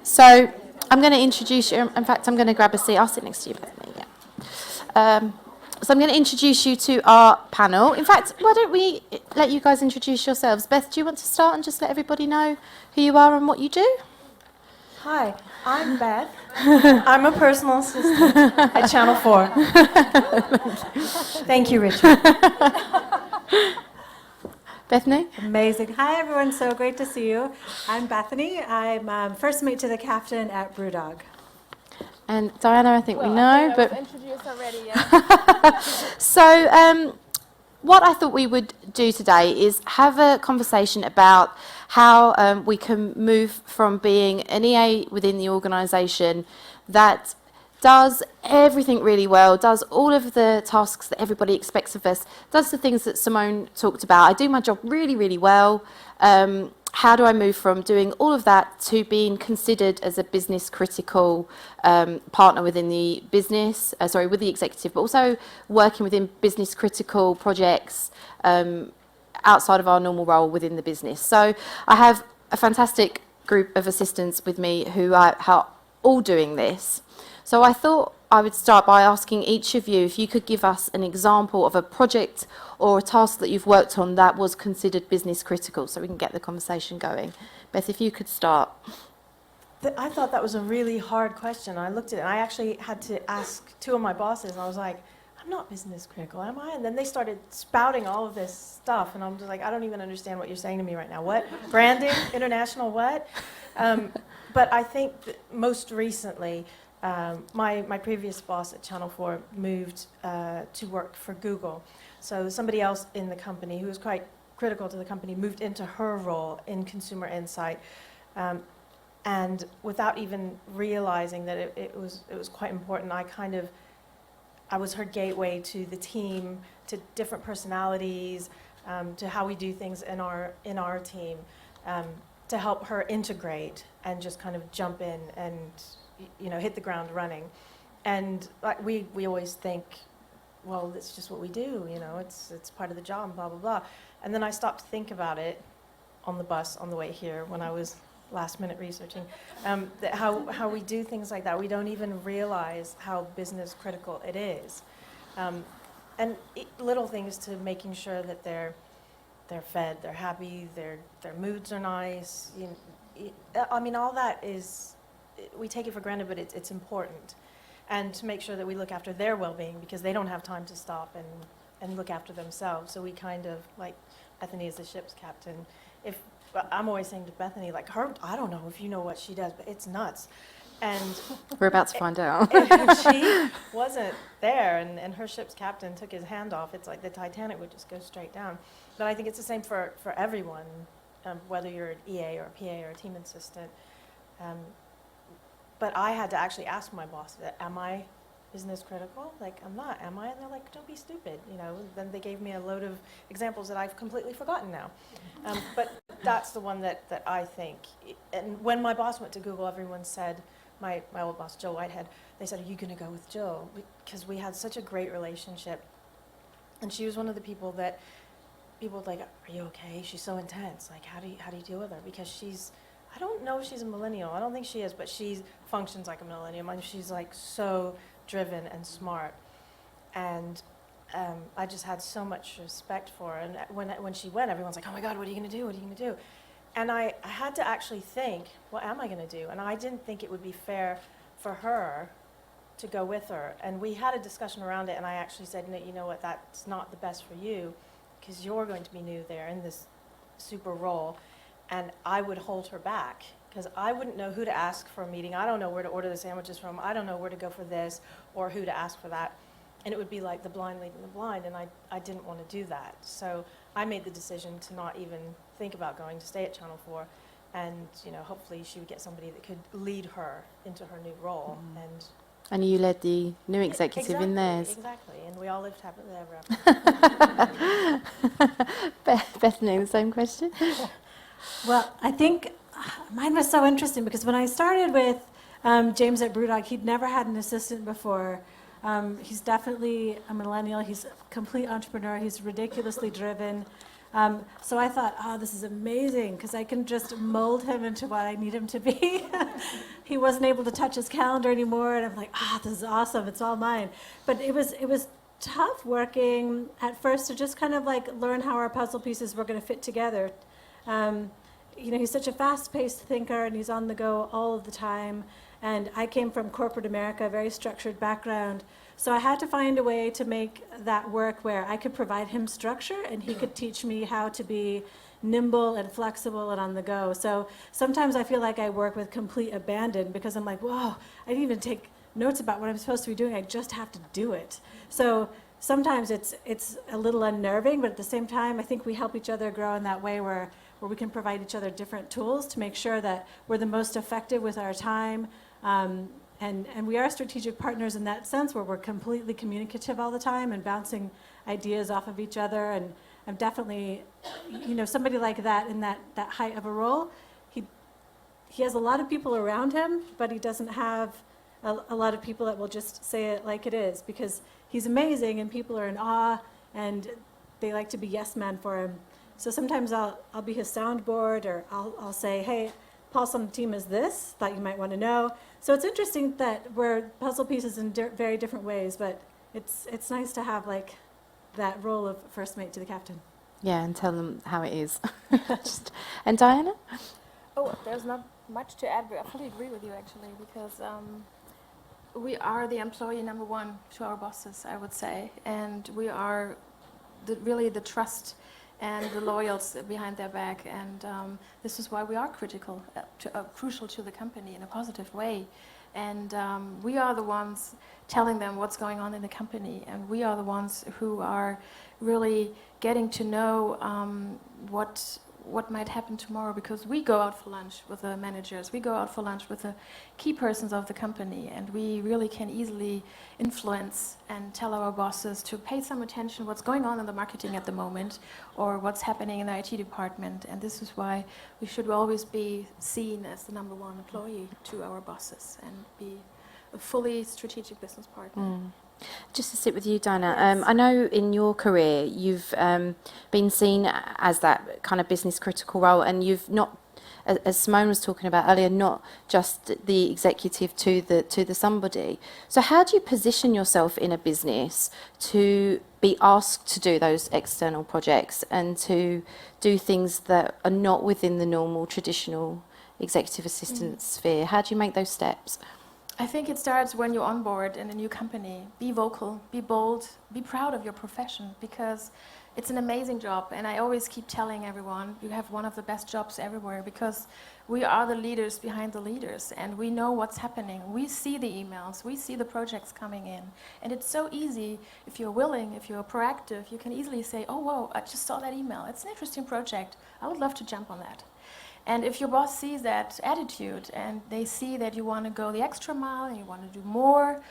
So I'm going to introduce you. In fact, I'm going to grab a seat. I'll sit next to you, Bethany. Yeah. So I'm going to introduce you to our panel. In fact, why don't we let you guys introduce yourselves? Beth, do you want to start and just let everybody know who you are and what you do? Hi, I'm Beth. I'm a personal assistant at Channel 4. Thank you, Richard. Bethany? Amazing. Hi, everyone. So great to see you. I'm Bethany. I'm first mate to the captain at Brewdog. And Diana, I think we know. I but was introduced already, yeah. So what I thought we would do today is have a conversation about how we can move from being an EA within the organisation that does everything really well, does all of the tasks that everybody expects of us, does the things that Simone talked about. I do my job really, really well. How do I move from doing all of that to being considered as a business critical partner within the business, with the executive, but also working within business critical projects outside of our normal role within the business. So I have a fantastic group of assistants with me who are all doing this. So I thought I would start by asking each of you if you could give us an example of a project or a task that you've worked on that was considered business critical, so we can get the conversation going. Beth, if you could start. I thought that was a really hard question. I looked at it, and I actually had to ask two of my bosses, and I was like, I'm not business critical, am I? And then they started spouting all of this stuff, and I'm just like, I don't even understand what you're saying to me right now. What? Branding? International what? But I think that most recently, my previous boss at Channel 4 moved to work for Google. So somebody else in the company who was quite critical to the company moved into her role in consumer insight. And without even realizing that it was quite important, I was her gateway to the team, to different personalities, to how we do things in our team, to help her integrate and just kind of jump in and hit the ground running. And we always think, well, it's just what we do, it's part of the job, blah, blah, blah. And then I stopped to think about it on the bus on the way here when I was last minute researching, that how we do things like that. We don't even realize how business critical it is. And little things to making sure that they're fed, they're happy, their moods are nice. All that is, we take it for granted, but it's important. And to make sure that we look after their well-being, because they don't have time to stop and look after themselves. So we kind of, like Bethany is the ship's captain. I'm always saying to Bethany, like, I don't know if you know what she does, but it's nuts. And we're about to find out. If she wasn't there and her ship's captain took his hand off, it's like the Titanic would just go straight down. But I think it's the same for everyone, whether you're an EA or a PA or a team assistant. But I had to actually ask my boss, am I business critical? Like, I'm not, am I? And they're like, don't be stupid, Then they gave me a load of examples that I've completely forgotten now. But that's the one that I think. And when my boss went to Google, everyone said, my old boss, Jill Whitehead, they said, are you going to go with Jill? Because we had such a great relationship. And she was one of the people that people were like, are you okay? She's so intense. Like, how do you deal with her? Because I don't know if she's a millennial. I don't think she is, but she functions like a millennial. I mean, she's like so driven and smart. And I just had so much respect for her. And when she went, everyone's like, oh my God, what are you going to do? What are you going to do? And I had to actually think, what am I going to do? And I didn't think it would be fair for her to go with her. And we had a discussion around it, and I actually said, no, you know what, that's not the best for you, because you're going to be new there in this super role. And I would hold her back, because I wouldn't know who to ask for a meeting. I don't know where to order the sandwiches from. I don't know where to go for this or who to ask for that. And it would be like the blind leading the blind, and I didn't want to do that. So I made the decision to not even think about going, to stay at Channel 4. And hopefully she would get somebody that could lead her into her new role. And you led the new executive in theirs. Exactly, and we all lived happily ever after. Bethany, the same question? Well, I think mine was so interesting because when I started with James at Brewdog, he'd never had an assistant before. He's definitely a millennial. He's a complete entrepreneur. He's ridiculously driven. So I thought, oh, this is amazing, because I can just mold him into what I need him to be. He wasn't able to touch his calendar anymore, and I'm like, this is awesome, it's all mine. But it was tough working at first to just kind of like learn how our puzzle pieces were going to fit together. He's such a fast-paced thinker, and he's on the go all of the time. And I came from corporate America, a very structured background. So I had to find a way to make that work where I could provide him structure and he could teach me how to be nimble and flexible and on the go. So sometimes I feel like I work with complete abandon because I'm like, whoa, I didn't even take notes about what I'm supposed to be doing. I just have to do it. So sometimes it's a little unnerving, but at the same time, I think we help each other grow in that way where we can provide each other different tools to make sure that we're the most effective with our time. And we are strategic partners in that sense where we're completely communicative all the time and bouncing ideas off of each other. And I'm definitely, somebody like that in that height of a role, he has a lot of people around him, but he doesn't have a lot of people that will just say it like it is, because he's amazing and people are in awe and they like to be yes man for him. So sometimes I'll be his soundboard, or I'll say, hey, Pulse on the team is this, thought you might want to know. So it's interesting that we're puzzle pieces in very different ways, but it's nice to have like that role of first mate to the captain. Yeah, and tell them how it is. And Diana? Oh, there's not much to add. I fully agree with you, actually, because we are the employee number one to our bosses, I would say, and we are really the trust and the loyals behind their back, and this is why we are crucial to the company in a positive way. And we are the ones telling them what's going on in the company, and we are the ones who are really getting to know what might happen tomorrow, because we go out for lunch with the managers, we go out for lunch with the key persons of the company, and we really can easily influence and tell our bosses to pay some attention what's going on in the marketing at the moment or what's happening in the IT department. And this is why we should always be seen as the number one employee to our bosses and be a fully strategic business partner. Just to sit with you, Diana, I know in your career you've been seen as that kind of business critical role, and you've not, as Simone was talking about earlier, not just the executive to the somebody. So how do you position yourself in a business to be asked to do those external projects and to do things that are not within the normal traditional executive assistant sphere? How do you make those steps? I think it starts when you're on board in a new company. Be vocal, be bold, be proud of your profession, because it's an amazing job. And I always keep telling everyone, you have one of the best jobs everywhere, because we are the leaders behind the leaders, and we know what's happening. We see the emails, we see the projects coming in. And it's so easy, if you're willing, if you're proactive, you can easily say, oh, whoa, I just saw that email. It's an interesting project. I would love to jump on that. And if your boss sees that attitude and they see that you want to go the extra mile and you want to do more,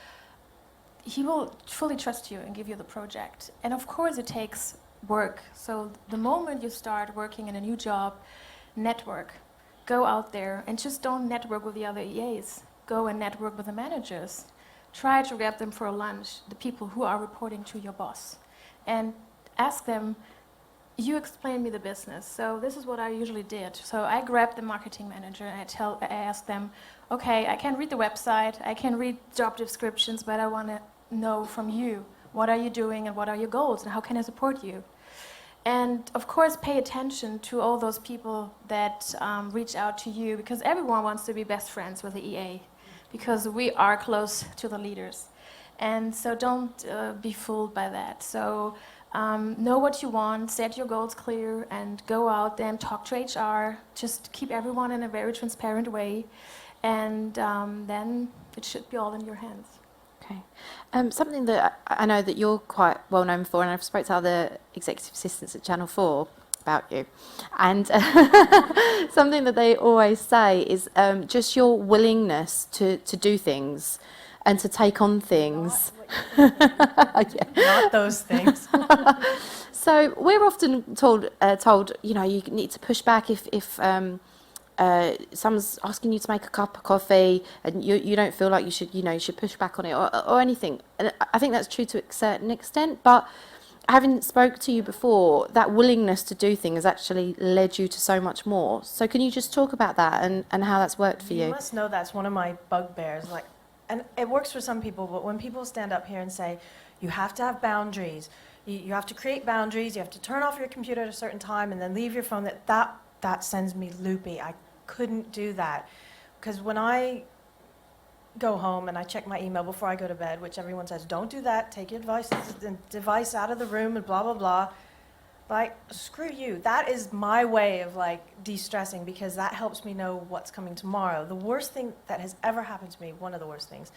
he will fully trust you and give you the project. And of course it takes work. So the moment you start working in a new job, network. Go out there and just don't network with the other EAs. Go and network with the managers. Try to grab them for a lunch, the people who are reporting to your boss. And ask them, you explain me the business. So this is what I usually did. So I grabbed the marketing manager and I asked them, okay, I can read the website, I can read job descriptions, but I want to know from you, what are you doing and what are your goals and how can I support you? And of course, pay attention to all those people that reach out to you, because everyone wants to be best friends with the EA, because we are close to the leaders. And so don't be fooled by that. So know what you want, set your goals clear, and go out there and talk to HR. Just keep everyone in a very transparent way, and then it should be all in your hands. Okay. Something that I know that you're quite well known for, and I've spoken to other executive assistants at Channel 4 about you, and something that they always say is just your willingness to do things and to take on things. Not those things. So we're often told, you need to push back if someone's asking you to make a cup of coffee and you don't feel like you should push back on it or anything. And I think that's true to a certain extent, but having spoke to you before, that willingness to do things actually led you to so much more. So can you just talk about that and how that's worked for You you? must know that's one of my bugbears. Like, and it works for some people, but when people stand up here and say, you have to have boundaries, you have to create boundaries, you have to turn off your computer at a certain time and then leave your phone, that sends me loopy. I couldn't do that. Because when I go home and I check my email before I go to bed, which everyone says, don't do that, take your device out of the room and blah, blah, blah. Like, screw you. That is my way of, like, de-stressing, because that helps me know what's coming tomorrow. The worst thing that has ever happened to me, one of the worst things,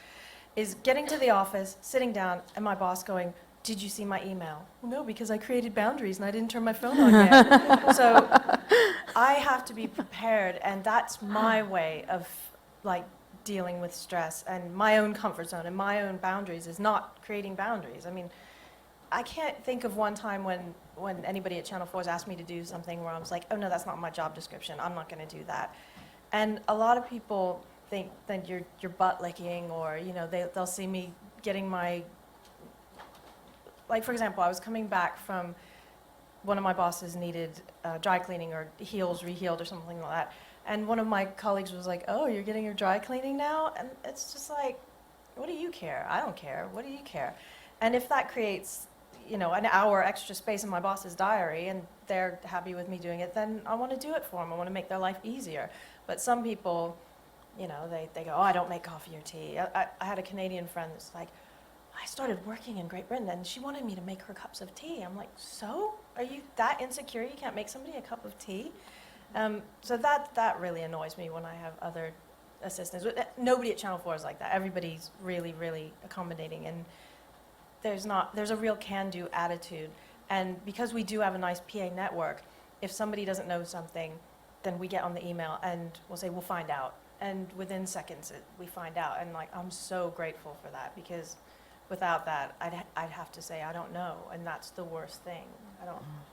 is getting to the office, sitting down, and my boss going, did you see my email? Well, no, because I created boundaries and I didn't turn my phone on yet. So I have to be prepared, and that's my way of, like, dealing with stress and my own comfort zone and my own boundaries is not creating boundaries. I mean, I can't think of one time when anybody at Channel 4 has asked me to do something where I was like, oh no, that's not my job description, I'm not going to do that. And a lot of people think that you're butt licking, or, you know, they'll see me getting my, like, for example, I was coming back from, one of my bosses needed dry cleaning or heels rehealed or something like that. And one of my colleagues was like, oh, you're getting your dry cleaning now? And it's just like, what do you care? I don't care. What do you care? And if that creates, you know, an hour extra space in my boss's diary and they're happy with me doing it, then I want to do it for them. I want to make their life easier. But some people, you know, they go, oh, I don't make coffee or tea. I had a Canadian friend that's like, I started working in Great Britain and she wanted me to make her cups of tea. I'm like, so? Are you that insecure you can't make somebody a cup of tea? So that really annoys me when I have other assistants. Nobody at Channel 4 is like that. Everybody's really, really accommodating, and there's a real can-do attitude. And because we do have a nice PA network, if somebody doesn't know something, then we get on the email and we'll say, we'll find out. And within seconds, we find out. And, like, I'm so grateful for that, because without that, I'd have to say, I don't know. And that's the worst thing.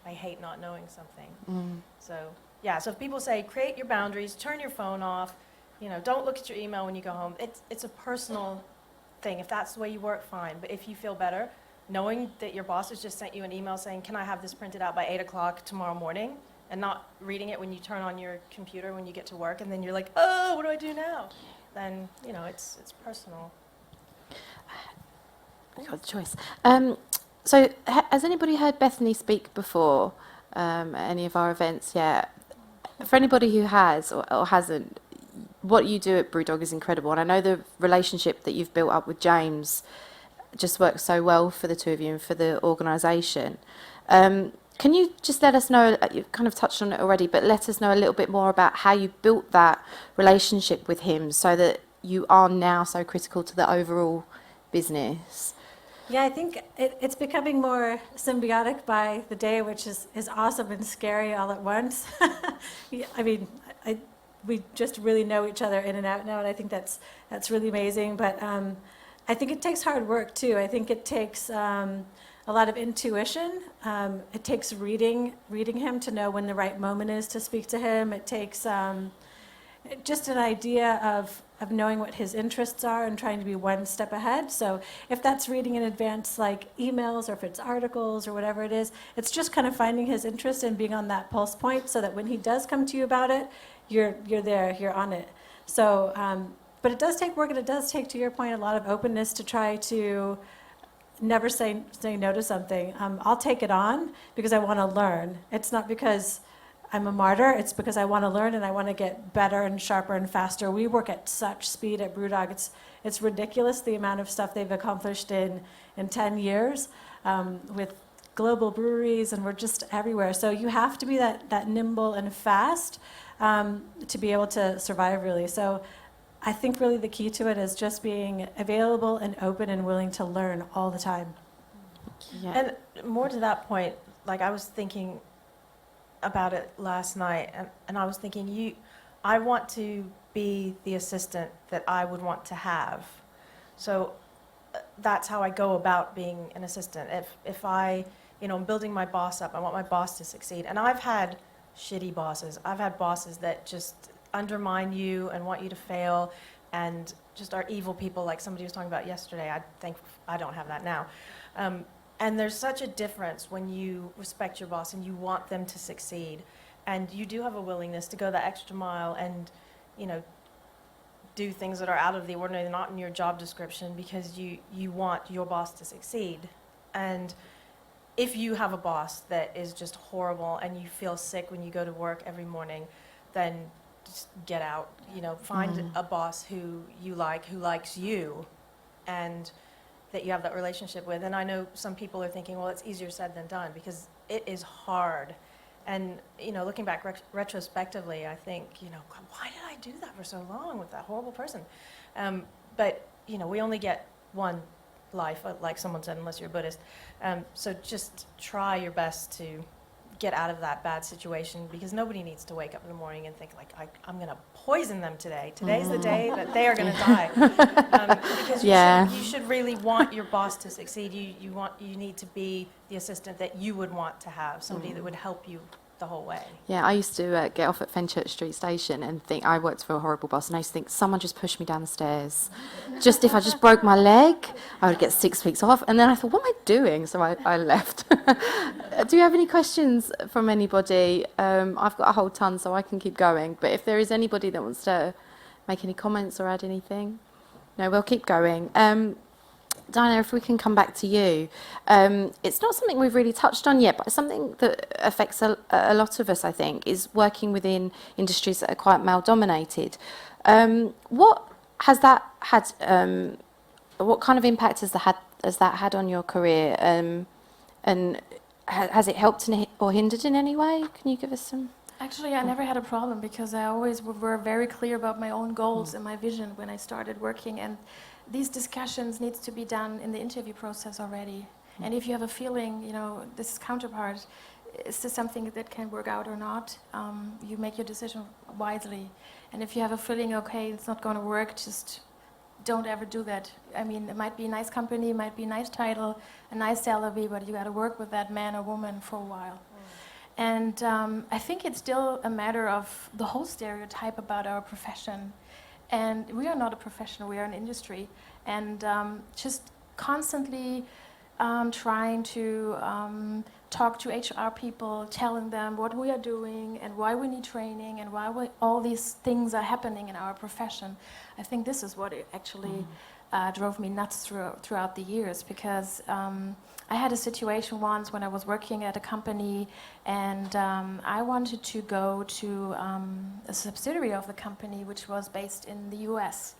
I hate not knowing something. So, yeah, so if people say, create your boundaries, turn your phone off, you know, don't look at your email when you go home, it's a personal thing. If that's the way you work, fine. But if you feel better, knowing that your boss has just sent you an email saying, can I have this printed out by 8 o'clock tomorrow morning, and not reading it when you turn on your computer when you get to work, and then you're like, oh, what do I do now? Then, you know, it's personal. You got the choice. So has anybody heard Bethany speak before at any of our events yet? For anybody who has or hasn't, what you do at Brewdog is incredible. And I know the relationship that you've built up with James just works so well for the two of you and for the organisation. Can you just let us know, you've kind of touched on it already, but let us know a little bit more about how you built that relationship with him so that you are now so critical to the overall business? Yeah, I think it's becoming more symbiotic by the day, which is awesome and scary all at once. Yeah, I mean, we just really know each other in and out now, and I think that's really amazing. But I think it takes hard work too. I think it takes a lot of intuition. It takes reading him to know when the right moment is to speak to him. It takes just an idea of knowing what his interests are and trying to be one step ahead. So if that's reading in advance, like emails, or if it's articles or whatever it is, it's just kind of finding his interest and being on that pulse point so that when he does come to you about it, you're there, you're on it. So, but it does take work, and it does take, to your point, a lot of openness to try to never say no to something. I'll take it on because I want to learn. It's not because I'm a martyr, it's because I want to learn and I want to get better and sharper and faster. We work at such speed at Brewdog. It's ridiculous the amount of stuff they've accomplished in 10 years with global breweries, and we're just everywhere. So you have to be that nimble and fast to be able to survive, really. So I think really the key to it is just being available and open and willing to learn all the time. Yeah. And more to that point, like, I was thinking about it last night, and I was thinking, I want to be the assistant that I would want to have. So that's how I go about being an assistant. If I, you know, I'm building my boss up, I want my boss to succeed. And I've had shitty bosses. I've had bosses that just undermine you and want you to fail and just are evil people, like somebody was talking about yesterday. I think I don't have that now. And there's such a difference when you respect your boss and you want them to succeed, and you do have a willingness to go the extra mile and, you know, do things that are out of the ordinary, not in your job description, because you want your boss to succeed. And if you have a boss that is just horrible and you feel sick when you go to work every morning, then just get out. You know, find a boss who you like, who likes you, and that you have that relationship with. And I know some people are thinking, well, it's easier said than done, because it is hard. And, you know, looking back retrospectively, I think, you know, God, why did I do that for so long with that horrible person? But, you know, we only get one life, like someone said, unless you're a Buddhist. So just try your best to get out of that bad situation, because nobody needs to wake up in the morning and think, like, I'm going to poison them today. Today's the day that they are going to die. Because you should really want your boss to succeed. You need to be the assistant that you would want to have, somebody that would help you the whole way. Yeah, I used to get off at Fenchurch Street Station and think I worked for a horrible boss, and I used to think someone just pushed me down the stairs. Just if I just broke my leg, I would get 6 weeks off. And then I thought, what am I doing? So I left. Do you have any questions from anybody? I've got a whole ton, so I can keep going. But if there is anybody that wants to make any comments or add anything, no, we'll keep going. Diana, if we can come back to you. It's not something we've really touched on yet, but something that affects a lot of us, I think, is working within industries that are quite male-dominated. What has that had? What kind of impact has that had on your career? And has it helped or hindered in any way? Can you give us some? Actually, I never had a problem, because I always were very clear about my own goals and my vision when I started working. And these discussions needs to be done in the interview process already. And if you have a feeling, you know, this counterpart, is this something that can work out or not, you make your decision wisely. And if you have a feeling, okay, it's not going to work, just don't ever do that. I mean, it might be a nice company, it might be a nice title, a nice salary, but you got to work with that man or woman for a while. And I think it's still a matter of the whole stereotype about our profession. And we are not a profession, we are an industry. And just constantly trying to talk to HR people, telling them what we are doing and why we need training and why all these things are happening in our profession. I think this is what it actually drove me nuts throughout the years, because I had a situation once when I was working at a company, and I wanted to go to a subsidiary of the company which was based in the US.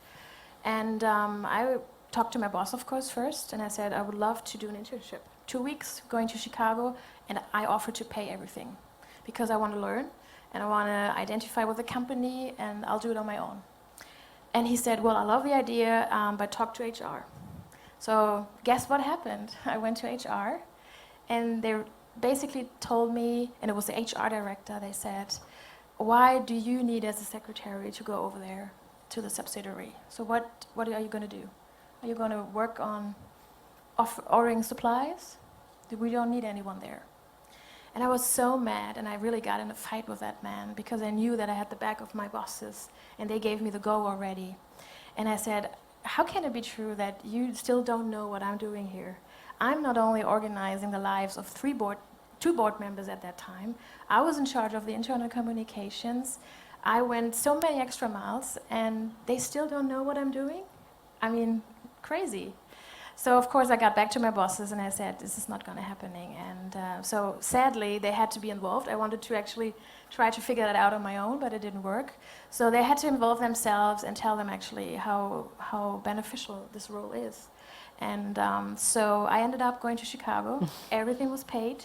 And I talked to my boss, of course, first, and I said I would love to do an internship. 2 weeks going to Chicago, and I offered to pay everything, because I want to learn and I want to identify with the company, and I'll do it on my own. And he said, well, I love the idea, but talk to HR. So guess what happened? I went to HR, and they basically told me, and it was the HR director, they said, why do you need as a secretary to go over there to the subsidiary? So what are you going to do? Are you going to work on ordering supplies? We don't need anyone there. And I was so mad, and I really got in a fight with that man, because I knew that I had the back of my bosses, and they gave me the go already. And I said, how can it be true that you still don't know what I'm doing here? I'm not only organizing the lives of two board members at that time, I was in charge of the internal communications. I went so many extra miles, and they still don't know what I'm doing? I mean, crazy. So of course I got back to my bosses and I said, this is not going to happening. And so sadly they had to be involved. I wanted to actually try to figure that out on my own, but it didn't work. So they had to involve themselves and tell them actually how beneficial this role is. And so I ended up going to Chicago. Everything was paid.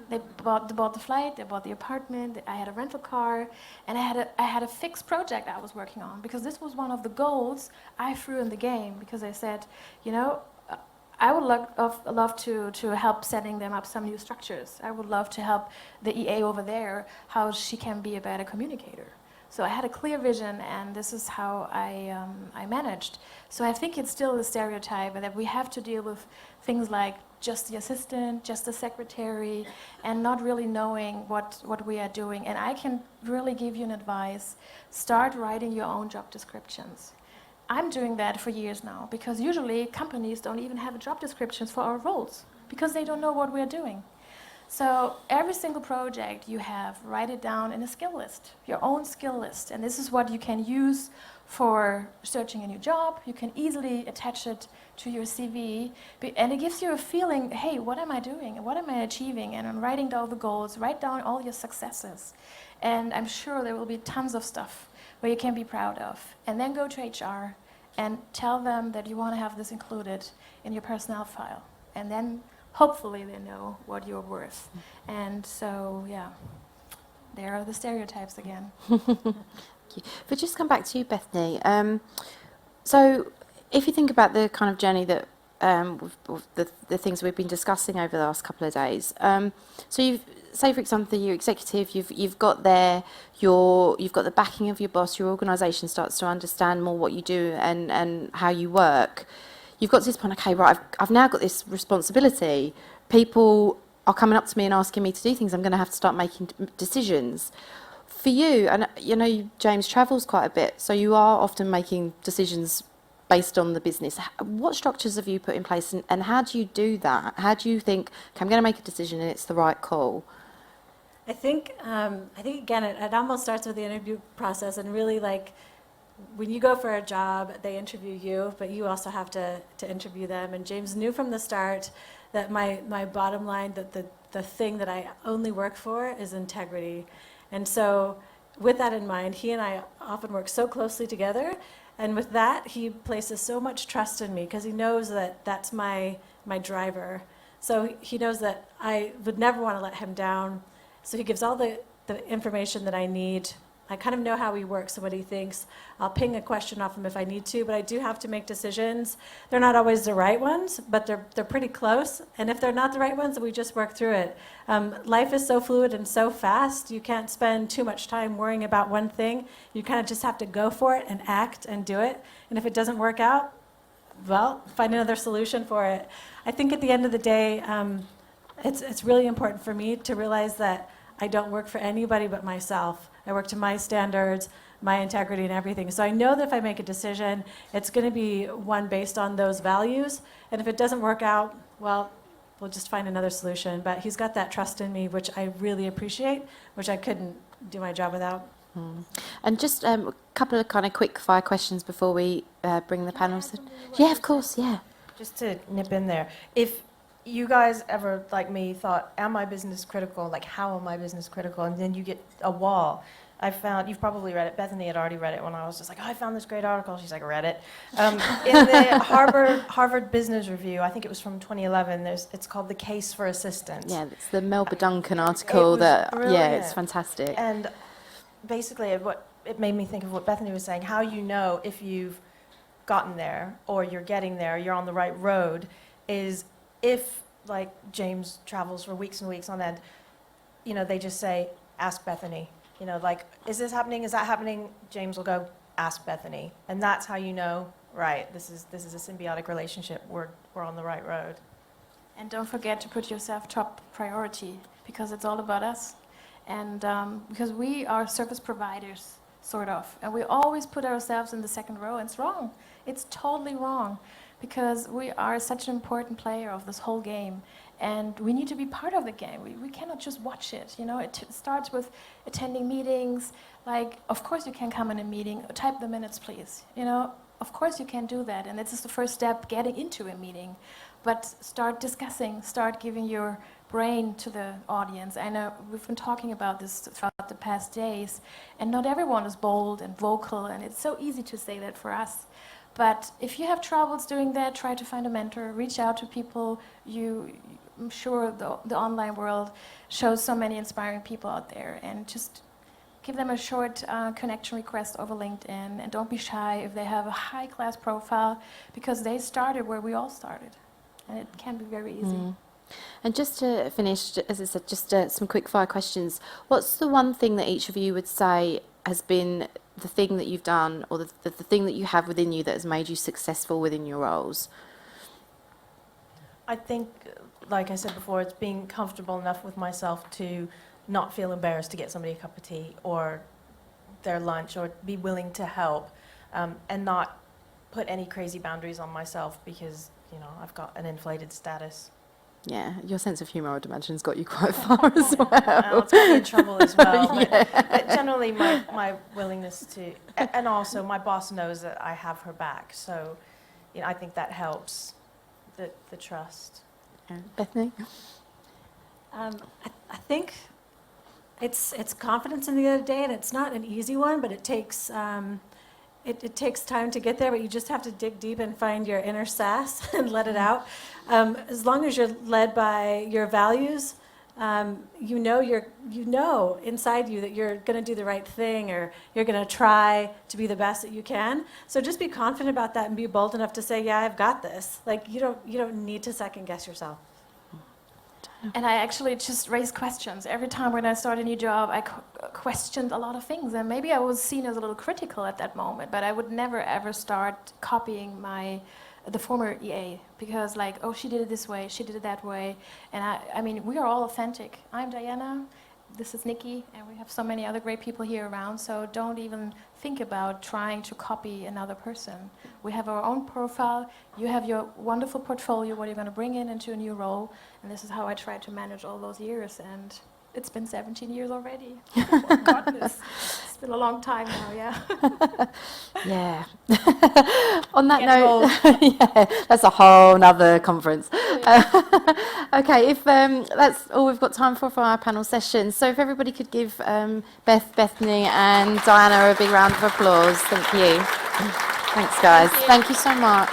They bought the flight, they bought the apartment, I had a rental car, and I had a fixed project I was working on, because this was one of the goals I threw in the game, because I said, you know, I would love to help setting them up some new structures. I would love to help the EA over there, how she can be a better communicator. So I had a clear vision, and this is how I managed. So I think it's still a stereotype that we have to deal with things like just the assistant, just the secretary, and not really knowing what we are doing. And I can really give you an advice. Start writing your own job descriptions. I'm doing that for years now, because usually companies don't even have job descriptions for our roles. because they don't know what we're doing. So every single project you have, write it down in a skill list, your own skill list. And this is what you can use for searching a new job. You can easily attach it to your CV. And it gives you a feeling, hey, what am I doing? What am I achieving? And I'm writing down the goals, write down all your successes. And I'm sure there will be tons of stuff where you can be proud of. And then go to HR and tell them that you want to have this included in your personnel file. And then hopefully they know what you're worth. And so, yeah, there are the stereotypes again. But just come back to you, Bethany. So if you think about the kind of journey that the things we've been discussing over the last couple of days, so you've, say for example, you're executive, you've got there, you've got the backing of your boss, your organisation starts to understand more what you do and how you work. You've got to this point, okay, right, I've now got this responsibility. People are coming up to me and asking me to do things. I'm going to have to start making decisions. For you, and you know, James travels quite a bit, so you are often making decisions based on the business. What structures have you put in place, and how do you do that? How do you think, okay, I'm going to make a decision and it's the right call? I think again, it almost starts with the interview process, and really, like, when you go for a job, they interview you, but you also have to interview them. And James knew from the start that my bottom line, that the thing that I only work for is integrity. And so with that in mind, he and I often work so closely together. And with that, he places so much trust in me because he knows that that's my driver. So he knows that I would never want to let him down. So he gives all the information that I need. I kind of know how he works and what he thinks. I'll ping a question off him if I need to, but I do have to make decisions. They're not always the right ones, but they're pretty close. And if they're not the right ones, we just work through it. Life is so fluid and so fast. You can't spend too much time worrying about one thing. You kind of just have to go for it and act and do it. And if it doesn't work out, well, find another solution for it. I think at the end of the day, it's really important for me to realize that I don't work for anybody but myself. I work to my standards, my integrity, and everything. So I know that if I make a decision, it's going to be one based on those values. And if it doesn't work out, well, we'll just find another solution. But he's got that trust in me, which I really appreciate, which I couldn't do my job without. And just a couple of kind of quick fire questions before we bring the panelists. Yeah, of course, yeah. Just to nip in there, if you guys ever, like me, thought, am I business critical? Like, how am I business critical? And then you get a wall. I found, you've probably read it, Bethany had already read it when I was just like, oh, I found this great article. She's like, read it. In the Harvard Business Review, I think it was from 2011, it's called The Case for Assistants. Yeah, it's the Melba Duncan article that, yeah, brilliant. it's fantastic. And basically, it made me think of what Bethany was saying, how you know if you've gotten there or you're getting there, you're on the right road, is if, like, James travels for weeks and weeks on end, you know, they just say, ask Bethany. You know, like, is this happening? Is that happening? James will go, ask Bethany. And that's how you know, right, this is a symbiotic relationship. We're on the right road. And don't forget to put yourself top priority, because it's all about us. And because we are service providers, sort of. And we always put ourselves in the second row, and it's wrong. It's totally wrong. Because we are such an important player of this whole game, and we need to be part of the game. We cannot just watch it. You know, it starts with attending meetings. Like, of course you can come in a meeting, type the minutes, please. You know, of course you can do that, and this is the first step, getting into a meeting. But start discussing, start giving your brain to the audience. I know we've been talking about this throughout the past days, and not everyone is bold and vocal, and it's so easy to say that for us. But if you have troubles doing that, try to find a mentor, reach out to people. I'm sure the online world shows so many inspiring people out there, and just give them a short connection request over LinkedIn, and don't be shy if they have a high-class profile, because they started where we all started, and it can be very easy. And just to finish, as I said, just some quick fire questions. What's the one thing that each of you would say has been the thing that you've done, or the thing that you have within you that has made you successful within your roles? I think, like I said before, it's being comfortable enough with myself to not feel embarrassed to get somebody a cup of tea or their lunch, or be willing to help, and not put any crazy boundaries on myself because, you know, I've got an inflated status. Yeah, your sense of humour, I'd imagine, has got you quite far as well. It's got me in trouble as well. Yeah. But generally, my willingness to, and also my boss knows that I have her back. So, I think that helps the trust. Bethany? I think it's confidence in the other day, and it's not an easy one, but it takes it takes time to get there. But you just have to dig deep and find your inner sass and let it out. As long as you're led by your values, you know inside you that you're going to do the right thing, or you're going to try to be the best that you can. So just be confident about that and be bold enough to say, yeah, I've got this. Like, you don't need to second guess yourself. And I actually just raised questions. Every time when I start a new job, I questioned a lot of things. And maybe I was seen as a little critical at that moment, but I would never, ever start copying the former EA, because like, oh, she did it this way, she did it that way. And I mean, we are all authentic. I'm Diana, this is Nicky, and we have so many other great people here around, so don't even think about trying to copy another person. We have our own profile, you have your wonderful portfolio, what you're going to bring into a new role, and this is how I try to manage all those years, and it's been 17 years already. Oh, goodness. It's been a long time now, yeah. Yeah. On that note, yeah, that's a whole nother conference. Okay, if that's all we've got time for our panel session. So if everybody could give Bethany and Diana a big round of applause. Thank you. Thanks, guys. Thank you so much.